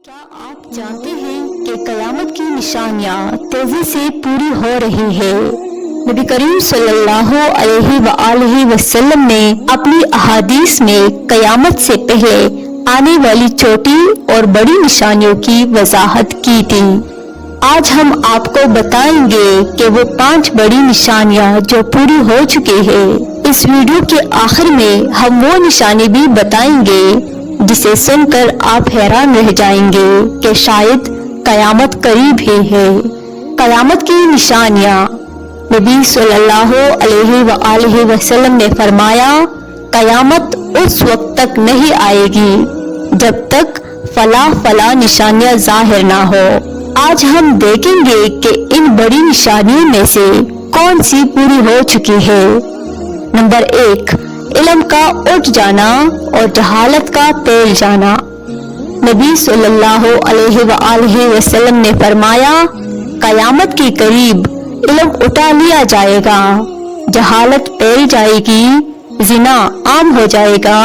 کیا آپ جانتے ہیں کہ قیامت کی نشانیاں تیزی سے پوری ہو رہی ہے؟ نبی کریم صلی اللہ علیہ وآلہ وسلم نے اپنی احادیث میں قیامت سے پہلے آنے والی چھوٹی اور بڑی نشانیوں کی وضاحت کی تھی۔ آج ہم آپ کو بتائیں گے کہ وہ 5 بڑی نشانیاں جو پوری ہو چکی ہیں۔ اس ویڈیو کے آخر میں ہم وہ نشانی بھی بتائیں گے جسے سن کر آپ حیران رہ جائیں گے کہ شاید قیامت قریب ہی ہے۔ قیامت کی نشانیاں۔ نبی صلی اللہ علیہ وآلہ وسلم نے فرمایا، قیامت اس وقت تک نہیں آئے گی جب تک فلاں نشانیاں ظاہر نہ ہو۔ آج ہم دیکھیں گے کہ ان بڑی نشانیوں میں سے کون سی پوری ہو چکی ہے۔ نمبر 1، علم کا اٹھ جانا اور جہالت کا پھیل جانا۔ نبی صلی اللہ علیہ وآلہ وسلم نے فرمایا، قیامت کے قریب علم اٹھا لیا جائے گا، جہالت پھیل جائے گی، زنا عام ہو جائے گا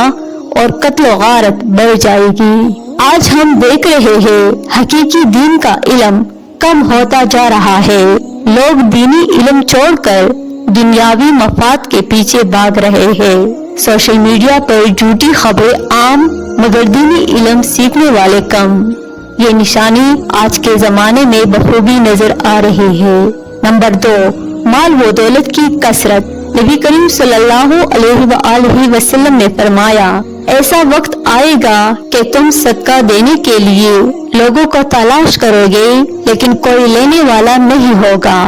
اور قتل و غارت بڑھ جائے گی۔ آج ہم دیکھ رہے ہیں حقیقی دین کا علم کم ہوتا جا رہا ہے۔ لوگ دینی علم چھوڑ کر دنیاوی مفاد کے پیچھے بھاگ رہے ہیں۔ سوشل میڈیا پر جھوٹی خبریں عام مگر دینی علم سیکھنے والے کم۔ یہ نشانی آج کے زمانے میں بخوبی نظر آ رہی ہے۔ نمبر 2، مال و دولت کی کثرت۔ نبی کریم صلی اللہ علیہ وآلہ وسلم نے فرمایا، ایسا وقت آئے گا کہ تم صدقہ دینے کے لیے لوگوں کو تلاش کرو گے لیکن کوئی لینے والا نہیں ہوگا۔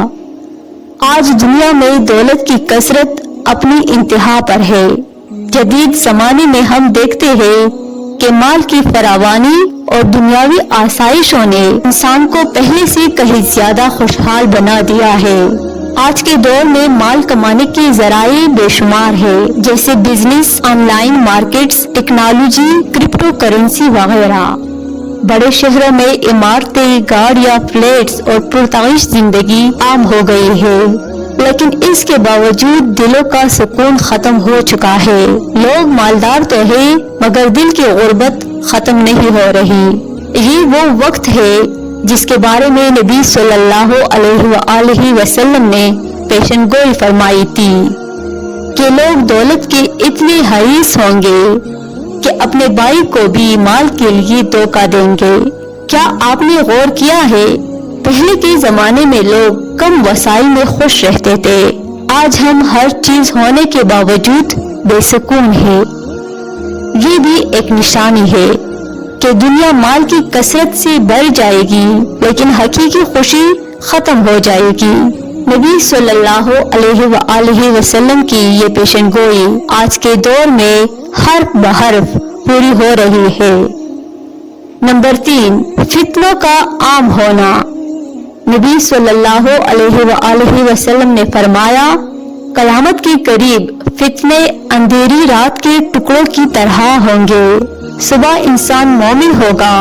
آج دنیا میں دولت کی کثرت اپنی انتہا پر ہے۔ جدید زمانے میں ہم دیکھتے ہیں کہ مال کی فراوانی اور دنیاوی آسائشوں نے انسان کو پہلے سے کہیں زیادہ خوشحال بنا دیا ہے۔ آج کے دور میں مال کمانے کے ذرائع بے شمار ہیں، جیسے business, on line markets, technology, crypto currency وغیرہ۔ بڑے شہروں میں عمارتیں، گاڑیاں، فلیٹس اور پرتعیش زندگی عام ہو گئی ہے، لیکن اس کے باوجود دلوں کا سکون ختم ہو چکا ہے۔ لوگ مالدار تو ہیں مگر دل کی غربت ختم نہیں ہو رہی۔ یہ وہ وقت ہے جس کے بارے میں نبی صلی اللہ علیہ وآلہ وسلم نے پیشن گوئی فرمائی تھی کہ لوگ دولت کے اتنے حریص ہوں گے کہ اپنے بھائی کو بھی مال کے لیے دھوکہ دیں گے۔ کیا آپ نے غور کیا ہے، پہلے کے زمانے میں لوگ کم وسائل میں خوش رہتے تھے، آج ہم ہر چیز ہونے کے باوجود بے سکون ہیں۔ یہ بھی ایک نشانی ہے کہ دنیا مال کی کثرت سے بڑھ جائے گی لیکن حقیقی خوشی ختم ہو جائے گی۔ نبی صلی اللہ علیہ وآلہ وسلم کی یہ پیشن گوئی آج کے دور میں حرف بحرف پوری ہو رہی ہے۔ نمبر 3، فتنوں کا عام ہونا۔ نبی صلی اللہ علیہ وآلہ وسلم نے فرمایا، قیامت کے قریب فتنے اندھیری رات کے ٹکڑوں کی طرح ہوں گے۔ صبح انسان مومن ہوگا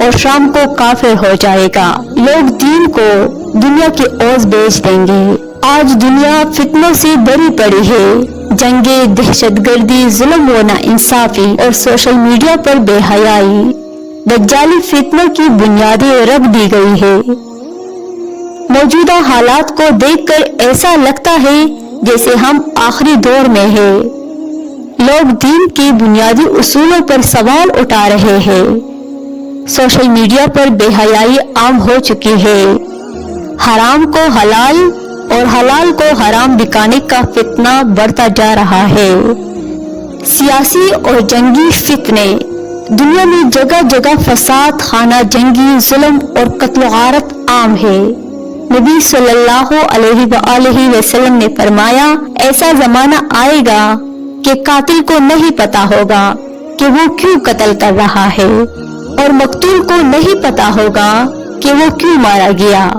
اور شام کو کافر ہو جائے گا۔ لوگ دین کو دنیا کے عوض بیچ دیں گے۔ آج دنیا فتنوں سے بھری پڑی ہے۔ جنگیں، دہشت گردی، ظلم و ناانصافی اور سوشل میڈیا پر بے حیائی، دجالی فتنوں کی بنیادیں رکھ دی گئی ہے۔ موجودہ حالات کو دیکھ کر ایسا لگتا ہے جیسے ہم آخری دور میں ہیں۔ لوگ دین کے بنیادی اصولوں پر سوال اٹھا رہے ہیں۔ سوشل میڈیا پر بے حیائی عام ہو چکی ہے۔ حرام کو حلال اور حلال کو حرام دکھانے کا فتنہ بڑھتا جا رہا ہے۔ سیاسی اور جنگی فتنے۔ دنیا میں جگہ جگہ فساد، خانہ جنگی، ظلم اور قتل و غارت عام ہے۔ نبی صلی اللہ علیہ وآلہ وسلم نے فرمایا، ایسا زمانہ آئے گا کہ قاتل کو نہیں پتا ہوگا کہ وہ کیوں قتل کر رہا ہے اور مقتول کو نہیں پتا ہوگا کہ وہ کیوں مارا گیا۔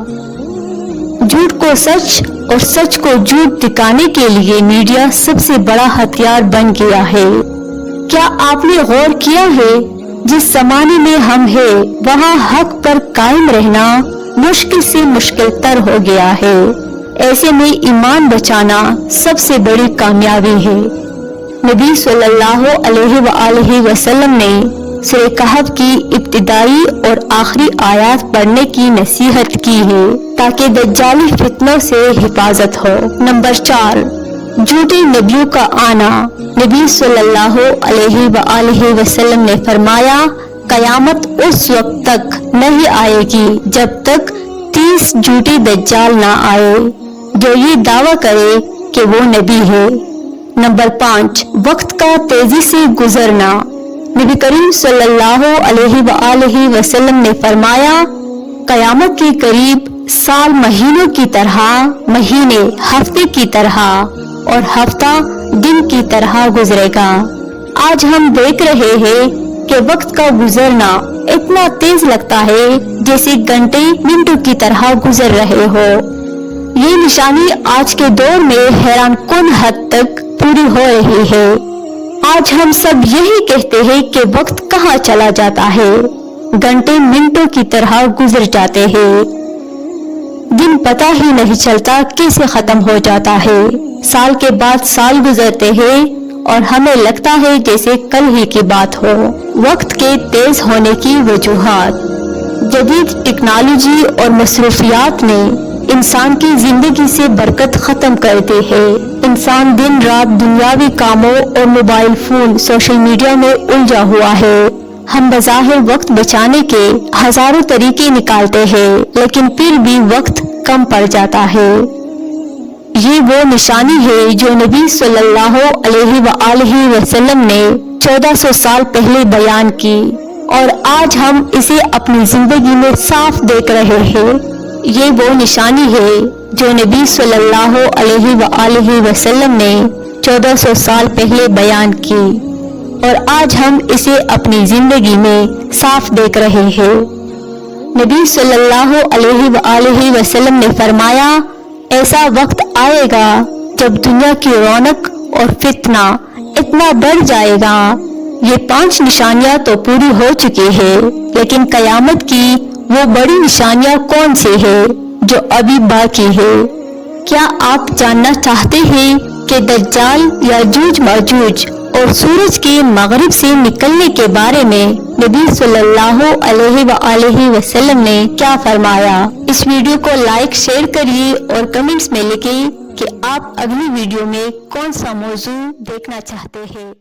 جھوٹ کو سچ اور سچ کو جھوٹ دکھانے کے لیے میڈیا سب سے بڑا ہتھیار بن گیا ہے۔ کیا آپ نے غور کیا ہے، جس زمانے میں ہم ہیں وہاں حق پر قائم رہنا مشکل سے مشکل تر ہو گیا ہے۔ ایسے میں ایمان بچانا سب سے بڑی کامیابی ہے۔ نبی صلی اللہ علیہ وآلہ وسلم نے سورہ کہف کی ابتدائی اور آخری آیات پڑھنے کی نصیحت کی ہے تاکہ دجالی فتنوں سے حفاظت ہو۔ نمبر 4، جھوٹے نبیوں کا آنا۔ نبی صلی اللہ علیہ وآلہ وسلم نے فرمایا، قیامت اس وقت تک نہیں آئے گی جب تک 30 جھوٹے دجال نہ آئے جو یہ دعویٰ کرے کہ وہ نبی ہے۔ نمبر 5، وقت کا تیزی سے گزرنا۔ نبی کریم صلی اللہ علیہ وآلہ وسلم نے فرمایا، قیامت کے قریب سال مہینوں کی طرح، مہینے ہفتے کی طرح اور ہفتہ دن کی طرح گزرے گا۔ آج ہم دیکھ رہے ہیں کہ وقت کا گزرنا اتنا تیز لگتا ہے جیسے گھنٹے منٹوں کی طرح گزر رہے ہو۔ یہ نشانی آج کے دور میں حیران کن حد تک پوری ہو رہی ہے۔ آج ہم سب یہی کہتے ہیں کہ وقت کہاں چلا جاتا ہے، گھنٹے منٹوں کی طرح گزر جاتے ہیں، دن پتہ ہی نہیں چلتا کیسے ختم ہو جاتا ہے، سال کے بعد سال گزرتے ہیں اور ہمیں لگتا ہے جیسے کل ہی کی بات ہو۔ وقت کے تیز ہونے کی وجوہات۔ جدید ٹیکنالوجی اور مصروفیات نے انسان کی زندگی سے برکت ختم کر دی ہے۔ انسان دن رات دنیاوی کاموں اور موبائل فون، سوشل میڈیا میں الجھا ہوا ہے۔ ہم بظاہر وقت بچانے کے ہزاروں طریقے نکالتے ہیں لیکن پھر بھی وقت کم پڑ جاتا ہے۔ یہ وہ نشانی ہے جو نبی صلی اللہ علیہ وآلہ وسلم نے 1400 سال پہلے بیان کی اور آج ہم اسے اپنی زندگی میں صاف دیکھ رہے ہیں۔ یہ وہ نشانی ہے جو نبی صلی اللہ علیہ وآلہ وسلم نے 1400 سال پہلے بیان کی اور آج ہم اسے اپنی زندگی میں صاف دیکھ رہے ہیں۔ نبی صلی اللہ علیہ وآلہ وسلم نے فرمایا، ایسا وقت آئے گا جب دنیا کی رونق اور فتنہ اتنا بڑھ جائے گا۔ یہ 5 نشانیاں تو پوری ہو چکی ہیں، لیکن قیامت کی وہ بڑی نشانیاں کون سی ہیں جو ابھی باقی ہے؟ کیا آپ جاننا چاہتے ہیں کہ دجال یاجوج ماجوج اور سورج کے مغرب سے نکلنے کے بارے میں نبی صلی اللہ علیہ وآلہ وسلم نے کیا فرمایا؟ اس ویڈیو کو لائک شیئر کریے اور کمنٹس میں لکھیں کہ آپ اگلی ویڈیو میں کون سا موضوع دیکھنا چاہتے ہیں۔